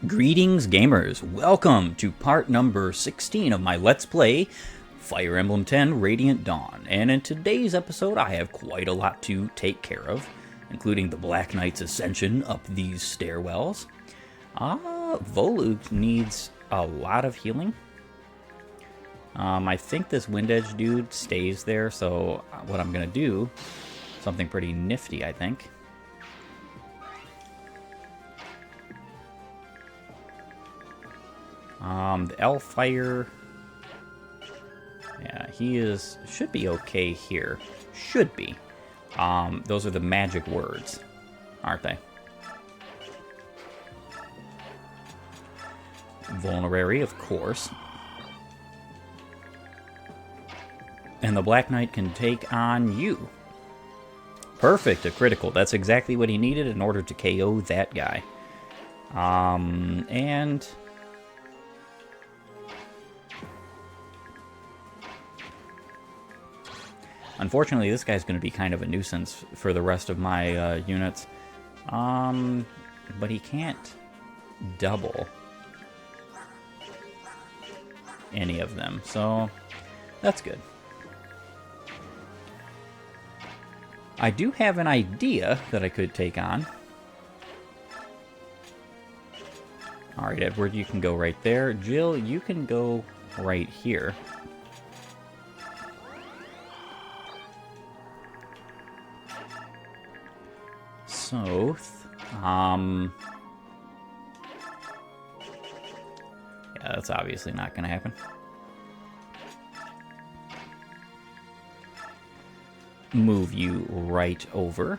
Greetings, gamers! Welcome to part number 16 of my Let's Play Fire Emblem 10 Radiant Dawn. And in today's episode, I have quite a lot to take care of, including the Black Knight's ascension up these stairwells. Volug needs a lot of healing. I think this Wind Edge dude stays there, so what I'm going to do, something pretty nifty, I think. The Elfire, yeah, should be okay here. Should be. Those are the magic words, aren't they? Vulnerary, of course. And the Black Knight can take on you. Perfect, a critical. That's exactly what he needed in order to KO that guy. And unfortunately, this guy's going to be kind of a nuisance for the rest of my units. But he can't double any of them, so that's good. I do have an idea that I could take on. Alright, Edward, you can go right there. Jill, you can go right here. So, yeah, that's obviously not going to happen. Move you right over.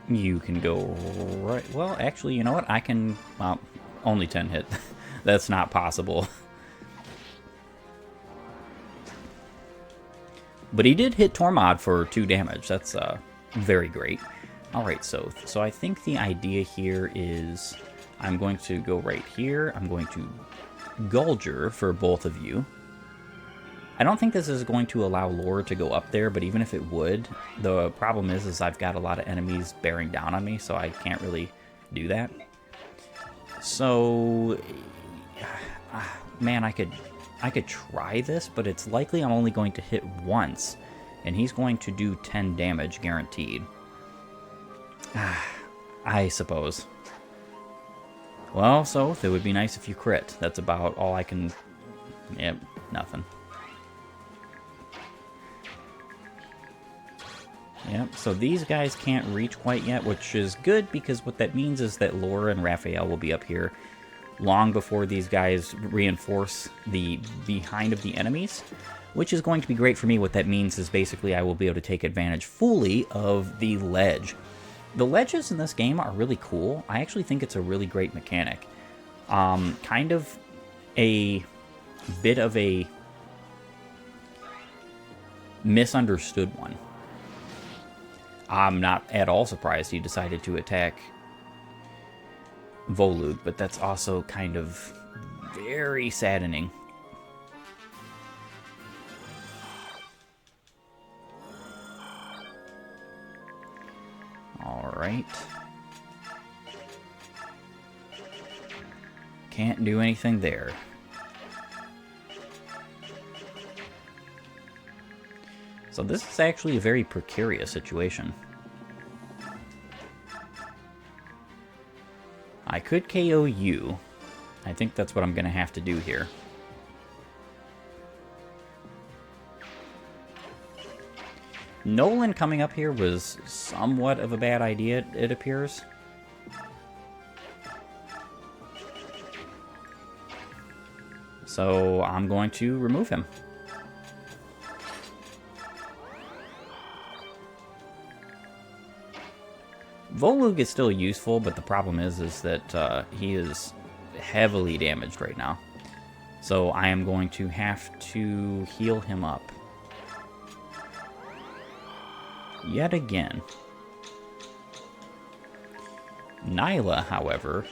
You can go right... Well, actually, you know what? I can... Well, only 10 hit. That's not possible. But he did hit Tormod for 2 damage. That's very great. Alright, so I think the idea here is I'm going to go right here. I'm going to Gulger for both of you. I don't think this is going to allow Laura to go up there, but even if it would, the problem is I've got a lot of enemies bearing down on me, so I can't really do that. So, man, I could try this, but it's likely I'm only going to hit once, and he's going to do 10 damage guaranteed. I suppose. Well, so it would be nice if you crit. That's about all I can... Yep, nothing. Yep, so these guys can't reach quite yet, which is good, because what that means is that Laura and Raphael will be up here long before these guys reinforce the behind of the enemies, which is going to be great for me. What that means is basically I will be able to take advantage fully of the ledge. The ledges in this game are really cool. I actually think it's a really great mechanic. Kind of a bit of a misunderstood one. I'm not at all surprised he decided to attack Volug, but that's also kind of very saddening. Alright. Can't do anything there. So this is actually a very precarious situation. I could KO you. I think that's what I'm going to have to do here. Nolan coming up here was somewhat of a bad idea, it appears. So I'm going to remove him. Volug is still useful, but the problem is that he is heavily damaged right now. So I am going to have to heal him up. Yet again. Nyla, however,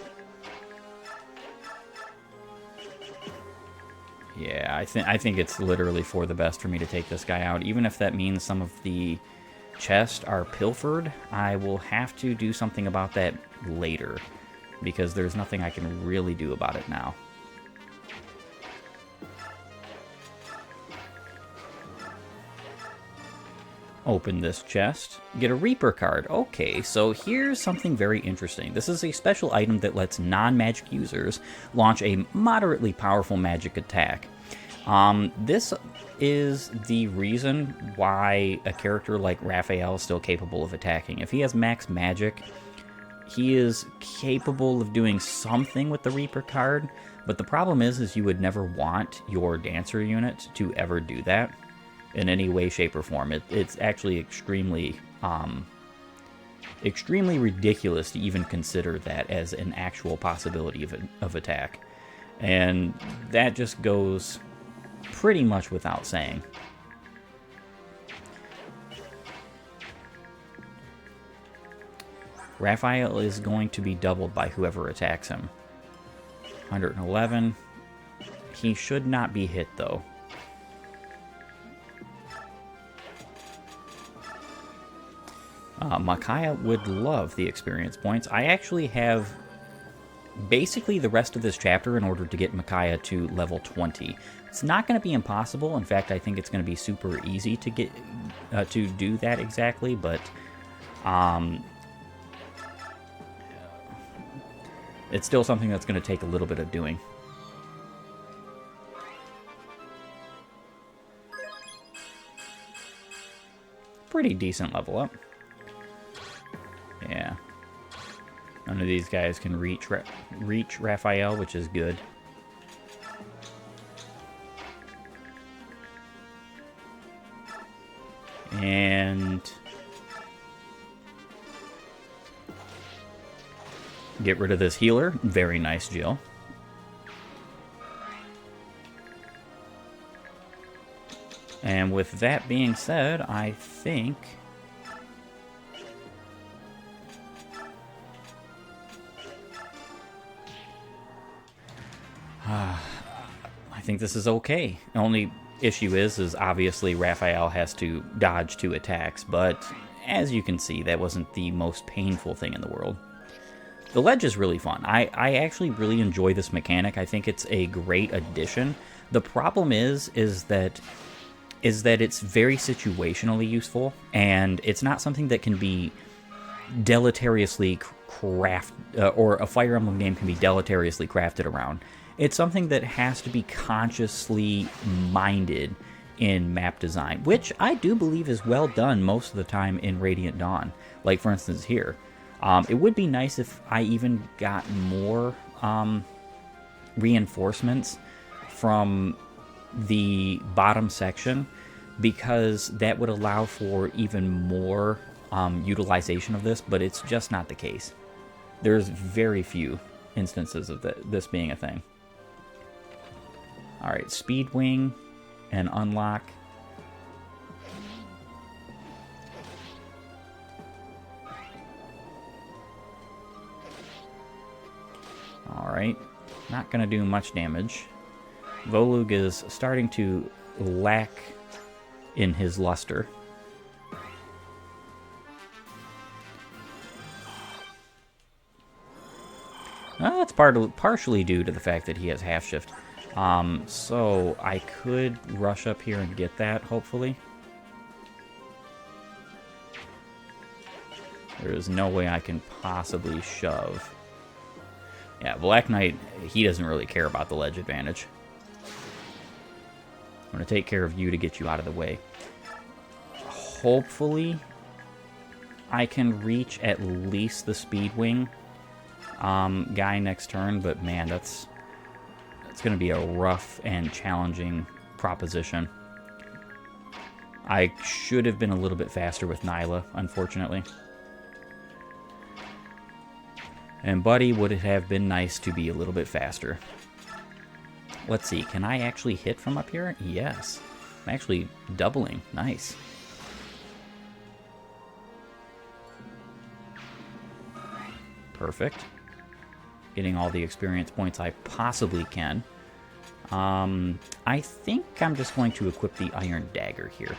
Yeah, I think it's literally for the best for me to take this guy out. Even if that means some of the chests are pilfered, I will have to do something about that later, because there's nothing I can really do about it now. Open this chest, get a Reaper card. Okay, so here's something very interesting. This is a special item that lets non-magic users launch a moderately powerful magic attack. This is the reason why a character like Raphael is still capable of attacking. If he has max magic, he is capable of doing something with the Reaper card, but the problem is you would never want your Dancer unit to ever do that in any way, shape, or form. It's actually extremely ridiculous to even consider that as an actual possibility of attack. And that just goes pretty much without saying. Raphael is going to be doubled by whoever attacks him. 111. He should not be hit, though. Micaiah would love the experience points. I actually have basically the rest of this chapter in order to get Micaiah to level 20. It's not going to be impossible. In fact, I think it's going to be super easy to get to do that exactly, but it's still something that's going to take a little bit of doing. Pretty decent level up. Yeah. None of these guys can reach Raphael, which is good. And get rid of this healer. Very nice, Jill. And with that being said, I think this is okay. The only issue is obviously Raphael has to dodge 2 attacks, but as you can see, that wasn't the most painful thing in the world. The ledge is really fun. I actually really enjoy this mechanic. I think it's a great addition. The problem is that it's very situationally useful, and it's not something that can be deleteriously or a Fire Emblem game can be deleteriously crafted around. It's something that has to be consciously minded in map design, which I do believe is well done most of the time in Radiant Dawn. Like, for instance, here. It would be nice if I even got more reinforcements from the bottom section, because that would allow for even more utilization of this, but it's just not the case. There's very few instances of this being a thing. Alright, Speed Wing and unlock. Alright, not going to do much damage. Volug is starting to lack in his luster. That's partially due to the fact that he has half shift. So I could rush up here and get that, hopefully. There is no way I can possibly shove. Yeah, Black Knight, he doesn't really care about the ledge advantage. I'm going to take care of you to get you out of the way. Hopefully, I can reach at least the Speed Wing guy next turn, but man, that's going to be a rough and challenging proposition. I should have been a little bit faster with Nyla, unfortunately. And Buddy would have been nice to be a little bit faster. Let's see, can I actually hit from up here? Yes. I'm actually doubling. Nice. Perfect. Getting all the experience points I possibly can. I think I'm just going to equip the Iron Dagger here.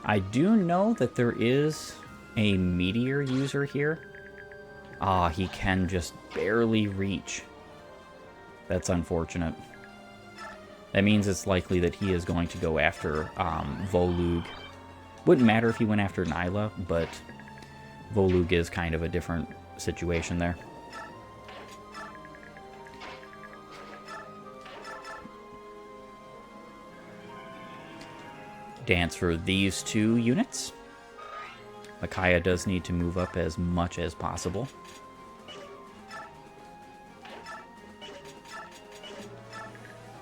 I do know that there is a meteor user here. Ah, he can just barely reach. That's unfortunate. That means it's likely that he is going to go after Volug. Wouldn't matter if he went after Nyla, but Volug is kind of a different situation there. Dance for these 2 units. Micaiah does need to move up as much as possible.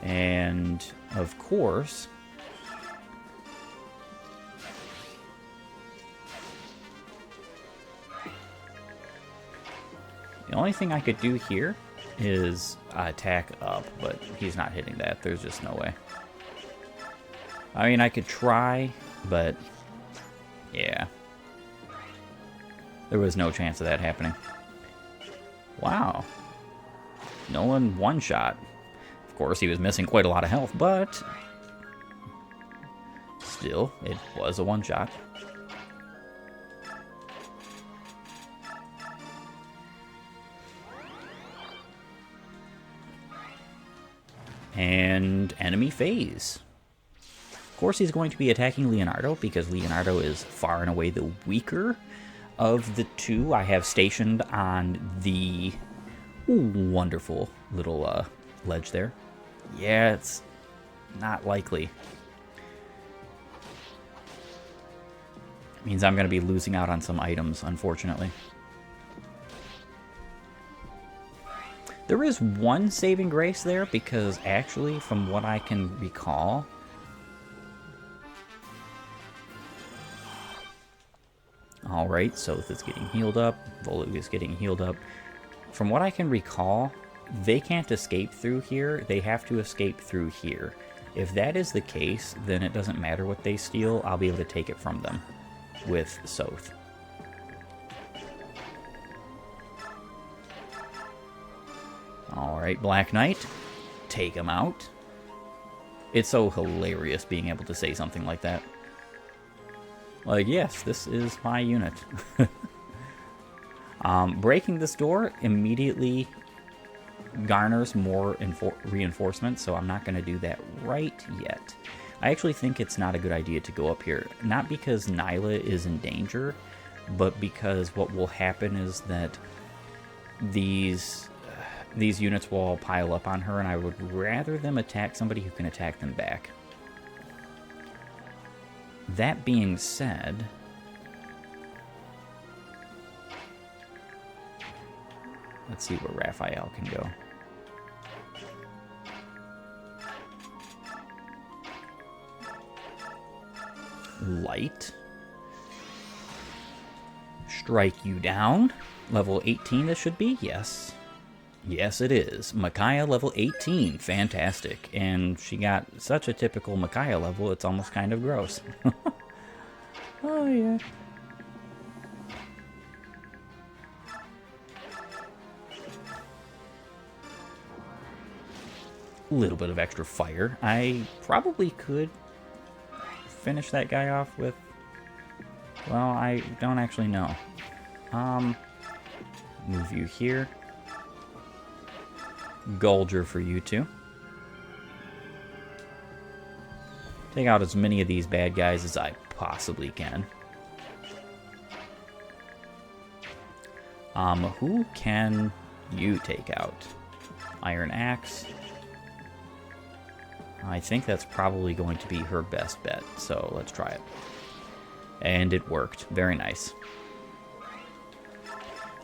And, of course, the only thing I could do here is attack up, but he's not hitting that. There's just no way. I mean, I could try, but yeah. There was no chance of that happening. Wow. Nolan one-shot. Of course, he was missing quite a lot of health, but still, it was a one-shot. And enemy phase. Of course, he's going to be attacking Leonardo because Leonardo is far and away the weaker of the 2 I have stationed on the wonderful little ledge there. Yeah, it's not likely. It means I'm going to be losing out on some items, unfortunately. There is one saving grace there because actually, from what I can recall, alright, Soth is getting healed up, Volug is getting healed up. From what I can recall, they can't escape through here, they have to escape through here. If that is the case, then it doesn't matter what they steal, I'll be able to take it from them with Soth. Alright, Black Knight, take him out. It's so hilarious being able to say something like that. Like, yes, this is my unit. Breaking this door immediately garners more reinforcements, so I'm not going to do that right yet. I actually think it's not a good idea to go up here. Not because Nyla is in danger, but because what will happen is that these units will all pile up on her, and I would rather them attack somebody who can attack them back. That being said, let's see where Raphael can go. Light. Strike you down. Level 18 this should be? Yes. Yes, it is. Micaiah level 18. Fantastic. And she got such a typical Micaiah level, it's almost kind of gross. Oh, yeah. A little bit of extra fire. I probably could finish that guy off with... Well, I don't actually know. Move you here. Gulger for you two. Take out as many of these bad guys as I possibly can. Who can you take out? Iron Axe. I think that's probably going to be her best bet, so let's try it. And it worked. Very nice.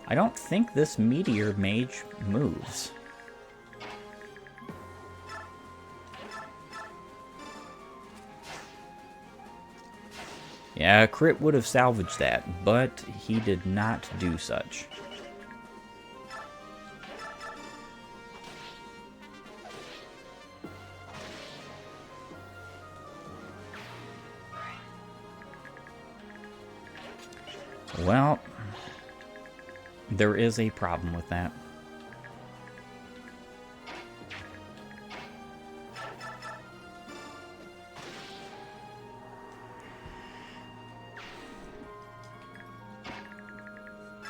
I don't think this meteor mage moves. Yeah, Crit would have salvaged that, but he did not do such. Well, there is a problem with that.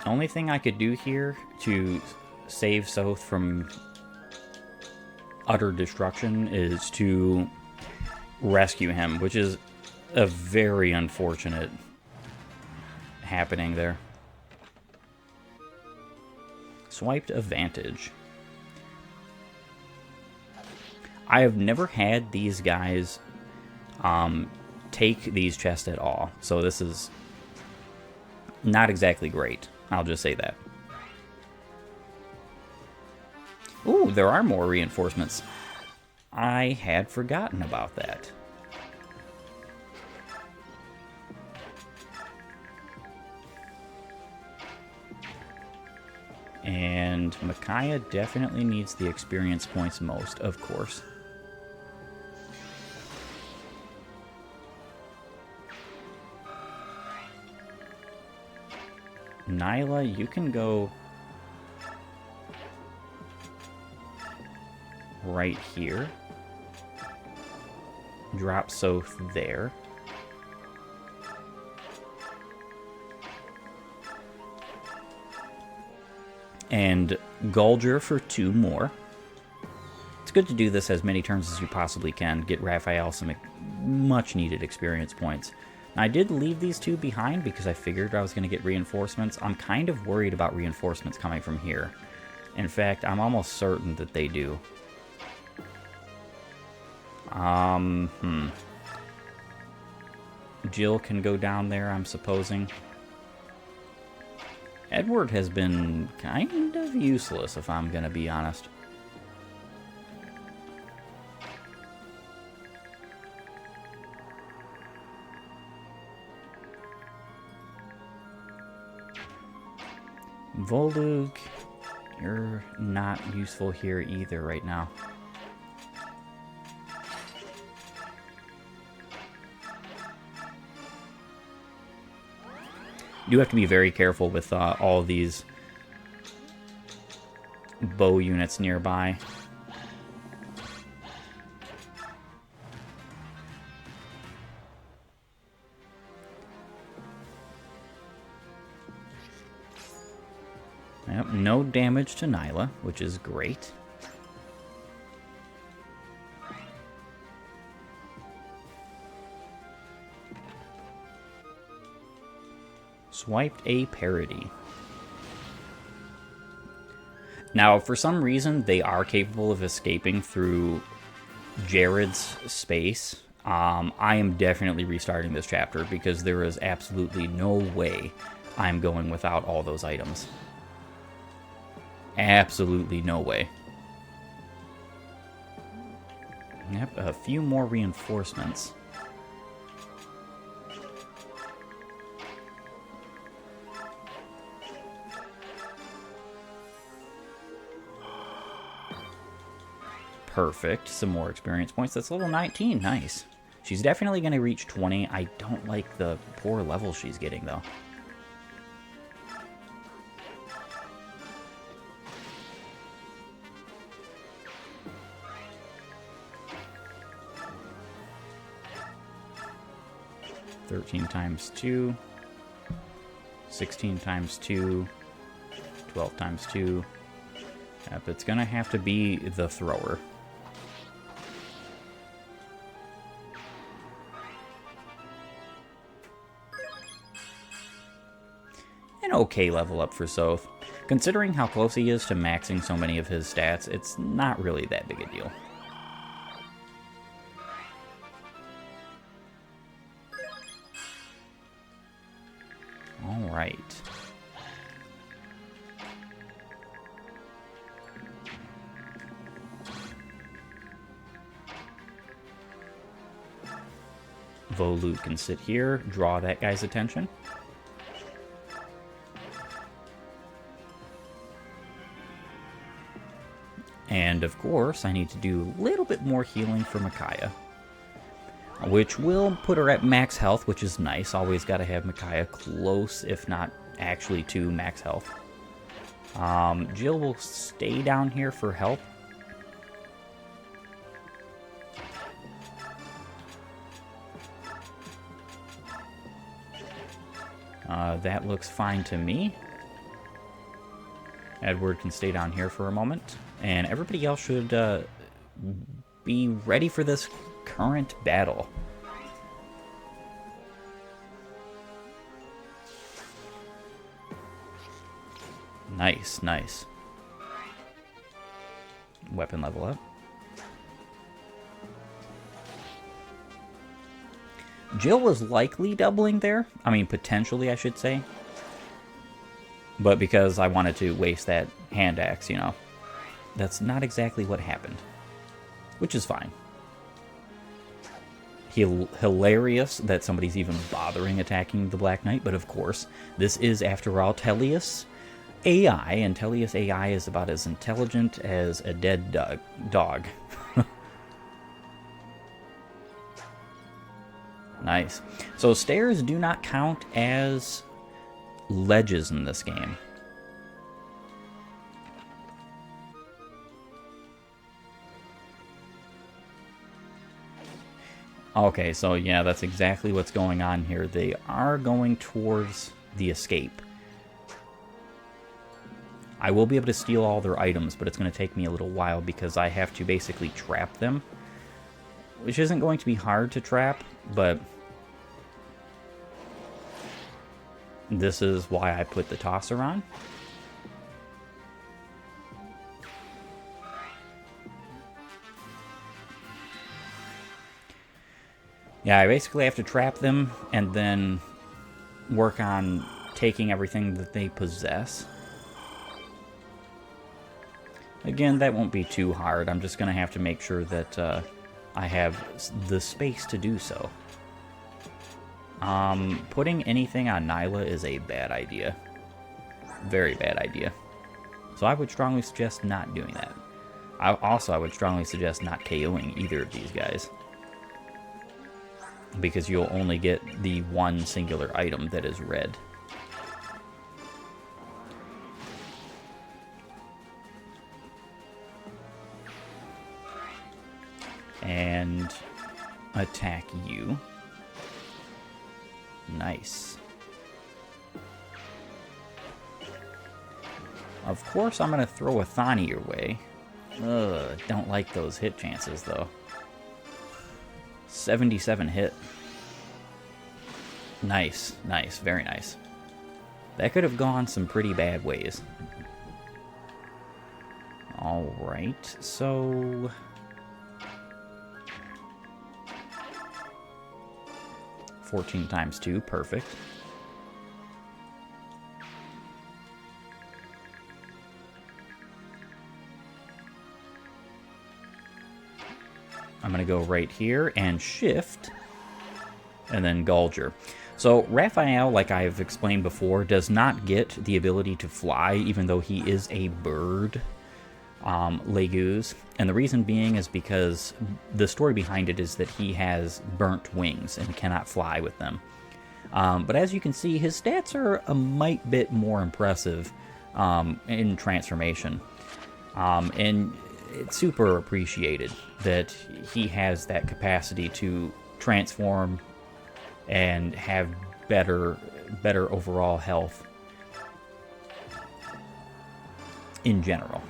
Only thing I could do here to save Soth from utter destruction is to rescue him, which is a very unfortunate happening there. Swiped advantage. I have never had these guys take these chests at all, so this is not exactly great. I'll just say that. Ooh, there are more reinforcements. I had forgotten about that. And Micaiah definitely needs the experience points most, of course. Nyla, you can go right here. Drop Soth there. And Gulger for 2 more. It's good to do this as many turns as you possibly can. Get Raphael some much needed experience points. Now, I did leave these 2 behind because I figured I was going to get reinforcements. I'm kind of worried about reinforcements coming from here. In fact, I'm almost certain that they do. Jill can go down there, I'm supposing. Edward has been kind of useless, if I'm going to be honest. Volug, you're not useful here either right now. You have to be very careful with all these bow units nearby. Yep, no damage to Nyla, which is great. Swiped a parody. Now, for some reason, they are capable of escaping through Jarod's space. I am definitely restarting this chapter because there is absolutely no way I'm going without all those items. Absolutely no way. Yep, a few more reinforcements. Perfect. Some more experience points. That's level 19. Nice. She's definitely going to reach 20. I don't like the poor level she's getting, though. $13 times 2. 16 times 2. 12 times 2. Yep, it's going to have to be the thrower. An okay level up for Soth. Considering how close he is to maxing so many of his stats, it's not really that big a deal. Alright. Volug can sit here, draw that guy's attention. And of course, I need to do a little bit more healing for Micaiah. which will put her at max health, which is nice. Always got to have Micaiah close, if not actually to max health. Jill will stay down here for help. That looks fine to me. Edward can stay down here for a moment. And everybody else should be ready for this current battle. Nice, nice. Weapon level up. Jill was likely doubling there. I mean, potentially, I should say. But because I wanted to waste that hand axe, you know. That's not exactly what happened. Which is fine. Hilarious that somebody's even bothering attacking the Black Knight. But of course, this is, after all, Tellius AI. And Tellius AI is about as intelligent as a dead dog. Nice. So stairs do not count as ledges in this game. Okay, so yeah, that's exactly what's going on here. They are going towards the escape. I will be able to steal all their items, but it's going to take me a little while because I have to basically trap them. Which isn't going to be hard to trap, but this is why I put the tosser on. Yeah, I basically have to trap them and then work on taking everything that they possess. Again, that won't be too hard. I'm just going to have to make sure that I have the space to do so. Putting anything on Nyla is a bad idea. Very bad idea. So I would strongly suggest not doing that. I would strongly suggest not KOing either of these guys. Because you'll only get the one singular item that is red. And attack you. Nice. Of course, I'm going to throw a Thani your way. Ugh, don't like those hit chances, though. 77 hit. Nice, nice, very nice. That could have gone some pretty bad ways. Alright, so... 14 times 2, perfect. I'm going to go right here and shift, and then Gulger. So Raphael, like I've explained before, does not get the ability to fly, even though he is a bird. Legu's, and the reason being is because the story behind it is that he has burnt wings and cannot fly with them. But as you can see, his stats are a mite bit more impressive in transformation. And it's super appreciated that he has that capacity to transform and have better overall health in general.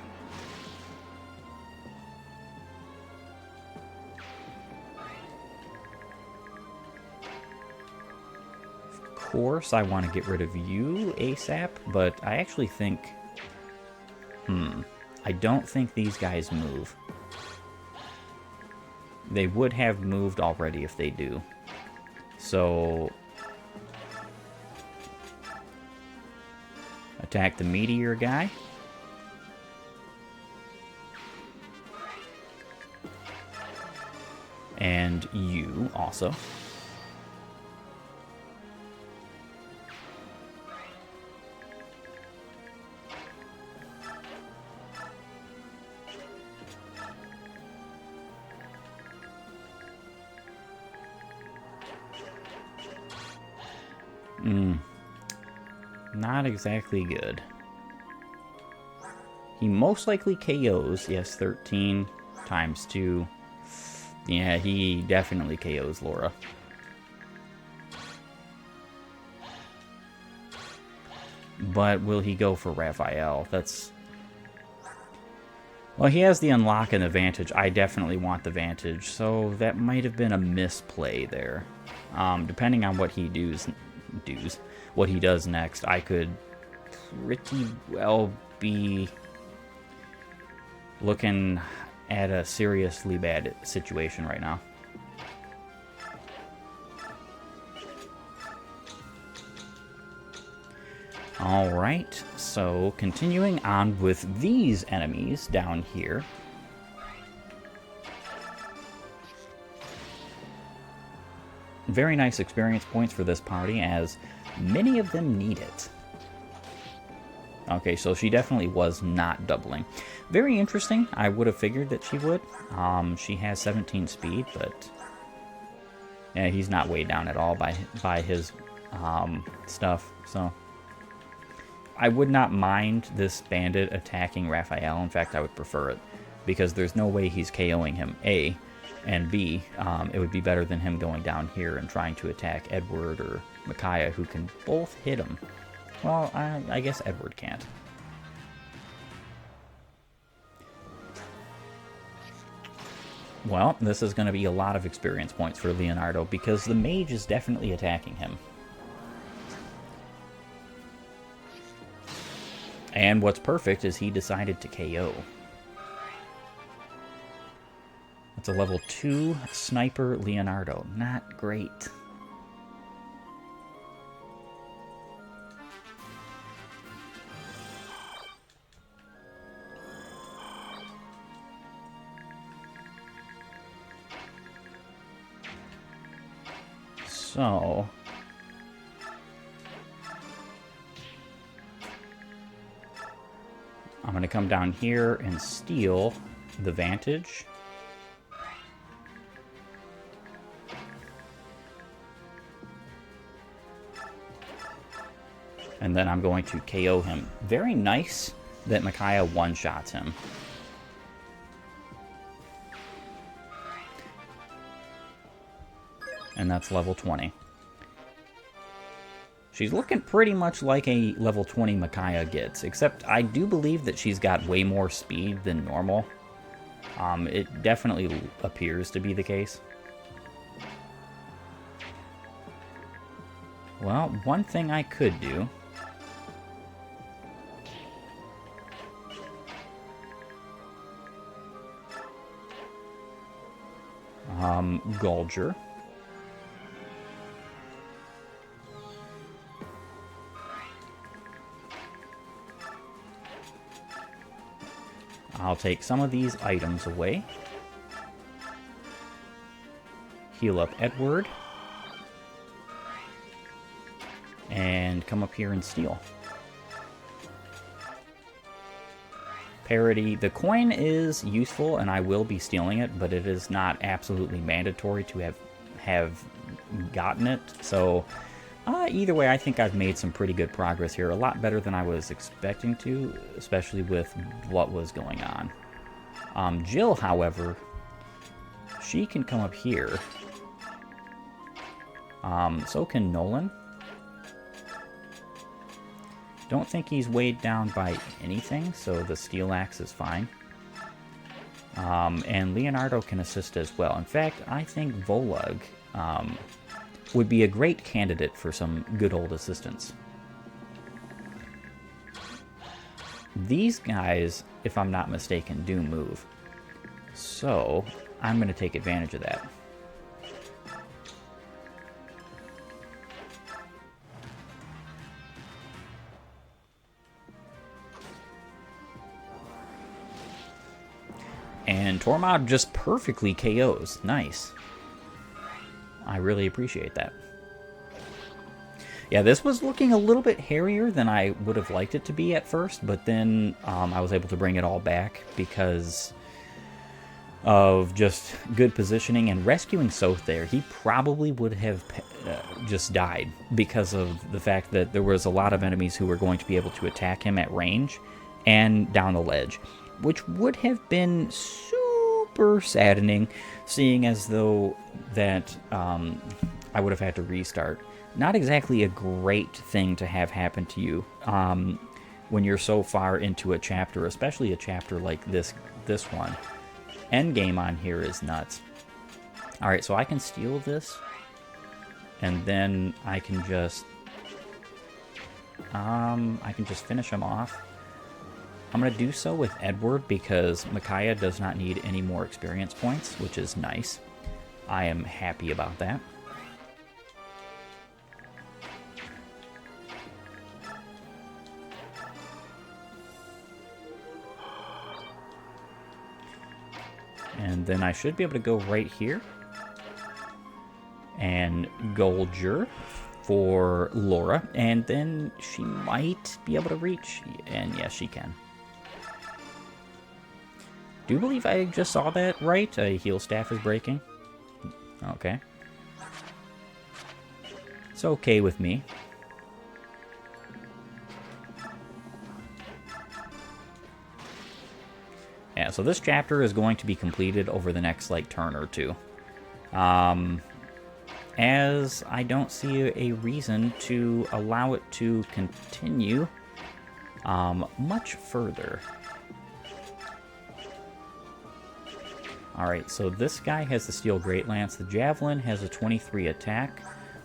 Of course, I want to get rid of you ASAP, but I actually think... I don't think these guys move. They would have moved already if they do. So... attack the meteor guy. And you also. Not exactly good. He most likely KOs. Yes, 13 times 2. Yeah, he definitely KOs Laura. But will he go for Raphael? That's... Well, he has the unlock and advantage. I definitely want the advantage, so that might have been a misplay there. Depending on what he what he does next, I could pretty well be looking at a seriously bad situation right now. Alright, so continuing on with these enemies down here. Very nice experience points for this party, as many of them need it. Okay, so she definitely was not doubling. Very interesting. I would have figured that she would. She has 17 speed, but yeah, he's not weighed down at all by his stuff, so... I would not mind this bandit attacking Raphael. In fact, I would prefer it, because there's no way he's KOing him, A, and B, it would be better than him going down here and trying to attack Edward or Micaiah, who can both hit him. Well, I guess Edward can't. Well, this is going to be a lot of experience points for Leonardo, because the mage is definitely attacking him. And what's perfect is he decided to KO. That's a level 2 sniper Leonardo. Not great. So... I'm going to come down here and steal the Vantage. And then I'm going to KO him. Very nice that Micaiah one-shots him. And that's level 20. She's looking pretty much like a level 20 Micaiah gets, except I do believe that she's got way more speed than normal. It definitely appears to be the case. Well, one thing I could do... Gulger. I'll take some of these items away. Heal up Edward. And come up here and steal. Parity. The coin is useful, and I will be stealing it, but it is not absolutely mandatory to have gotten it. So, either way, I think I've made some pretty good progress here. A lot better than I was expecting to, especially with what was going on. Jill, however, she can come up here. So can Nolan. Don't think he's weighed down by anything, so the steel axe is fine. And Leonardo can assist as well. In fact, I think Volug would be a great candidate for some good old assistance. These guys, if I'm not mistaken, do move. So, I'm going to take advantage of that. And Tormod just perfectly KOs. Nice. I really appreciate that. Yeah, this was looking a little bit hairier than I would have liked it to be at first, but then I was able to bring it all back because of just good positioning and rescuing Soth there. He probably would have just died because of the fact that there was a lot of enemies who were going to be able to attack him at range and down the ledge, which would have been super saddening, seeing as though that I would have had to restart. Not exactly a great thing to have happen to you when you're so far into a chapter, especially a chapter like this one. Endgame on here is nuts. Alright, so I can steal this, and then I can just finish him off. I'm going to do so with Edward because Micaiah does not need any more experience points, which is nice. I am happy about that. And then I should be able to go right here and Goldger for Laura, and then she might be able to reach, and yes, she can. Do you believe I just saw that right? A heal staff is breaking. Okay. It's okay with me. Yeah, so this chapter is going to be completed over the next, like, turn or two. As I don't see a reason to allow it to continue much further. Alright, so this guy has the Steel Great Lance. The Javelin has a 23 attack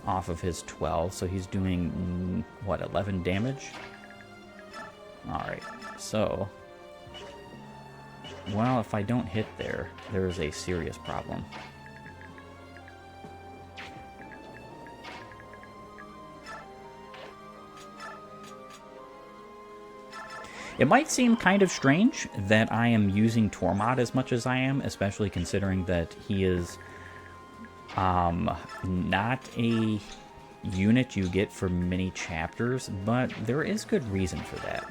off of his 12, so he's doing, what, 11 damage? Alright, so... well, if I don't hit there, there is a serious problem. It might seem kind of strange that I am using Tormod as much as I am, especially considering that he is not a unit you get for many chapters, but there is good reason for that.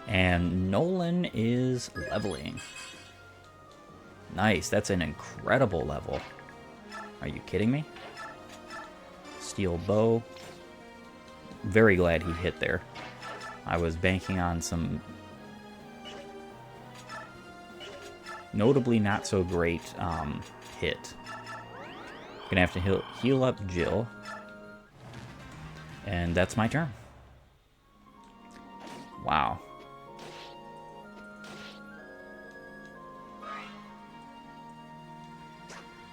And Nolan is leveling. Nice, that's an incredible level. Are you kidding me? Steel bow. Very glad he hit there. I was banking on some notably not so great hit. Gonna have to heal up Jill. And that's my turn. Wow.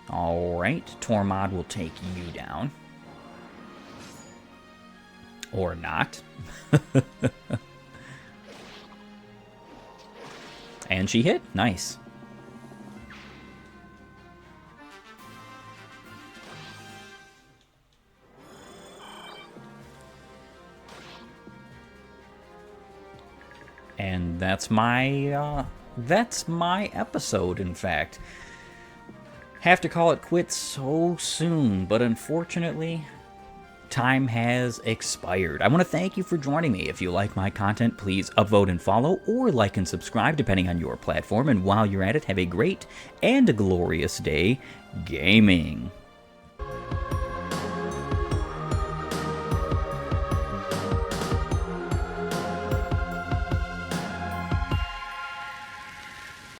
Alright, Tormod will take you down. Or not. And she hit. Nice. And that's my episode, in fact. Have to call it quits so soon, but unfortunately, time has expired. I want to thank you for joining me. If you like my content, please upvote and follow, or like and subscribe, depending on your platform. And while you're at it, have a great and a glorious day gaming.